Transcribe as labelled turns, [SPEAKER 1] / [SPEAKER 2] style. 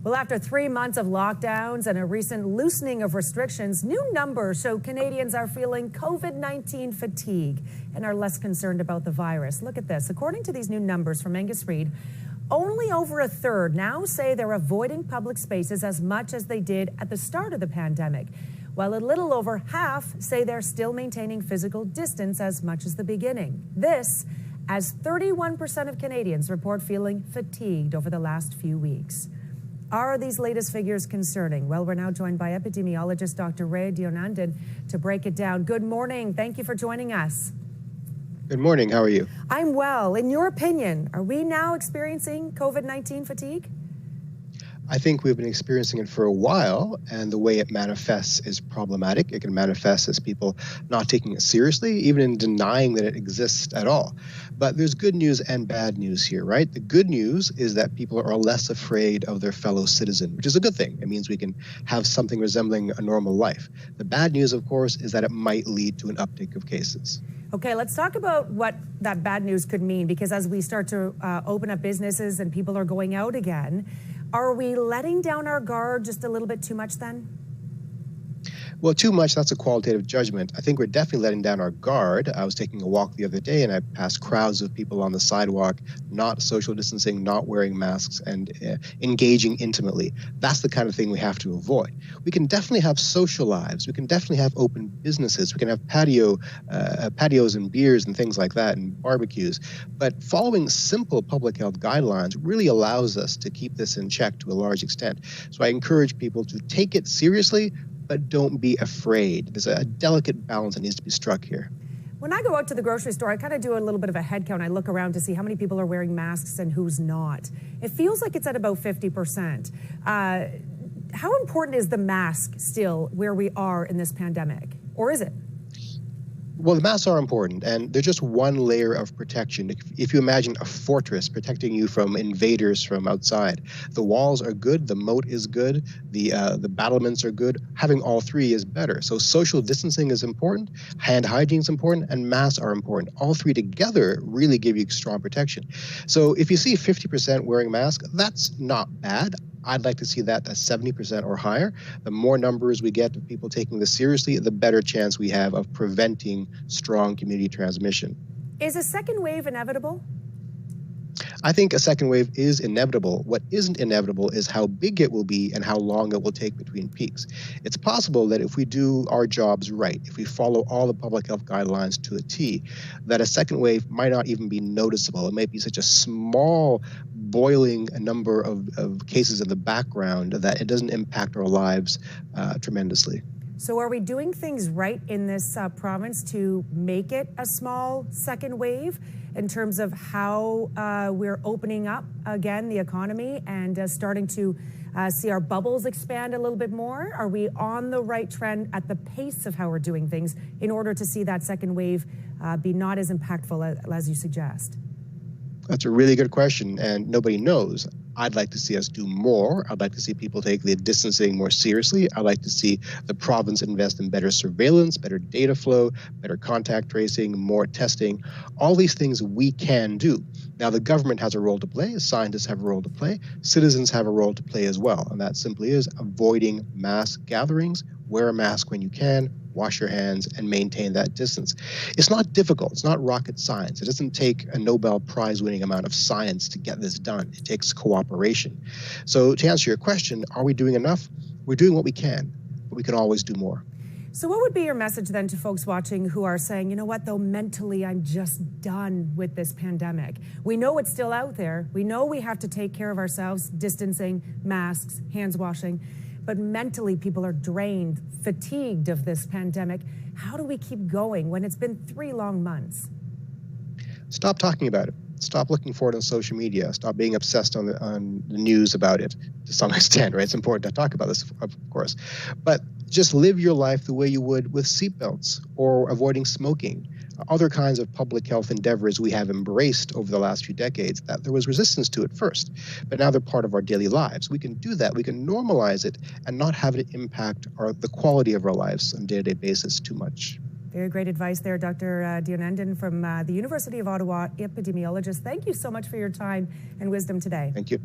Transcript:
[SPEAKER 1] Well, after 3 months of lockdowns and a recent loosening of restrictions, new numbers show Canadians are feeling COVID-19 fatigue and are less concerned about the virus. Look at this. According to these new numbers from Angus Reid, only over a third now say they're avoiding public spaces as much as they did at the start of the pandemic, while a little over half say they're still maintaining physical distance as much as the beginning. This as 31% of Canadians report feeling fatigued over the last few weeks. Are these latest figures concerning? Well, we're now joined by epidemiologist Dr. Ray Deonandan to break it down. Good morning. Thank you for joining us.
[SPEAKER 2] Good morning. How are you?
[SPEAKER 1] I'm well. In your opinion, are we now experiencing COVID-19 fatigue?
[SPEAKER 2] I think we've been experiencing it for a while, and the way it manifests is problematic. It can manifest as people not taking it seriously, even in denying that it exists at all. But there's good news and bad news here, right? The good news is that people are less afraid of their fellow citizen, which is a good thing. It means we can have something resembling a normal life. The bad news, of course, is that it might lead to an uptick of cases.
[SPEAKER 1] Okay, let's talk about what that bad news could mean, because as we start to open up businesses and people are going out again, are we letting down our guard just a little bit too much then?
[SPEAKER 2] Well, too much, that's a qualitative judgment. I think we're definitely letting down our guard. I was taking a walk the other day and I passed crowds of people on the sidewalk, not social distancing, not wearing masks, and engaging intimately. That's the kind of thing we have to avoid. We can definitely have social lives. We can definitely have open businesses. We can have patios and beers and things like that and barbecues. But following simple public health guidelines really allows us to keep this in check to a large extent. So I encourage people to take it seriously, but don't be afraid. There's a delicate balance that needs to be struck here.
[SPEAKER 1] When I go out to the grocery store, I kind of do a little bit of a head count. I look around to see how many people are wearing masks and who's not. It feels like it's at about 50%. How important is the mask still where we are in this pandemic? Or is it?
[SPEAKER 2] Well, the masks are important, and they're just one layer of protection. If you imagine a fortress protecting you from invaders from outside, the walls are good, the moat is good, the battlements are good. Having all three is better. So social distancing is important, hand hygiene is important, and masks are important. All three together really give you strong protection. So if you see 50% wearing masks, that's not bad. I'd like to see that at 70% or higher. The more numbers we get of people taking this seriously, the better chance we have of preventing strong community transmission.
[SPEAKER 1] Is a second wave inevitable?
[SPEAKER 2] I think a second wave is inevitable. What isn't inevitable is how big it will be and how long it will take between peaks. It's possible that if we do our jobs right, if we follow all the public health guidelines to a T, that a second wave might not even be noticeable. It might be such a small boiling number of cases in the background that it doesn't impact our lives tremendously.
[SPEAKER 1] So are we doing things right in this province to make it a small second wave in terms of how we're opening up again the economy and starting to see our bubbles expand a little bit more? Are we on the right trend at the pace of how we're doing things in order to see that second wave be not as impactful as you suggest?
[SPEAKER 2] That's a really good question, and nobody knows. I'd like to see us do more. I'd like to see people take the distancing more seriously. I'd like to see the province invest in better surveillance, better data flow, better contact tracing, more testing. All these things we can do. Now, the government has a role to play. Scientists have a role to play. Citizens have a role to play as well, and that simply is avoiding mass gatherings. Wear a mask when you can, wash your hands, and maintain that distance. It's not difficult. It's not rocket science. It doesn't take a Nobel Prize-winning amount of science to get this done. It takes cooperation. So to answer your question, are we doing enough? We're doing what we can, but we can always do more.
[SPEAKER 1] So what would be your message then to folks watching who are saying, you know what, though, mentally, I'm just done with this pandemic? We know it's still out there. We know we have to take care of ourselves, distancing, masks, hands washing. But mentally, people are drained, fatigued of this pandemic. How do we keep going when it's been 3 long months?
[SPEAKER 2] Stop talking about it. Stop looking for it on social media. Stop being obsessed on the news about it to some extent, right? It's important to talk about this, of course. But just live your life the way you would with seatbelts or avoiding smoking. Other kinds of public health endeavors we have embraced over the last few decades that there was resistance to at first, but now they're part of our daily lives. We can do that. We can normalize it and not have it impact the quality of our lives on a day-to-day basis too much.
[SPEAKER 1] Very great advice there, Dr. Deonandan from the University of Ottawa, epidemiologist. Thank you so much for your time and wisdom today.
[SPEAKER 2] Thank you.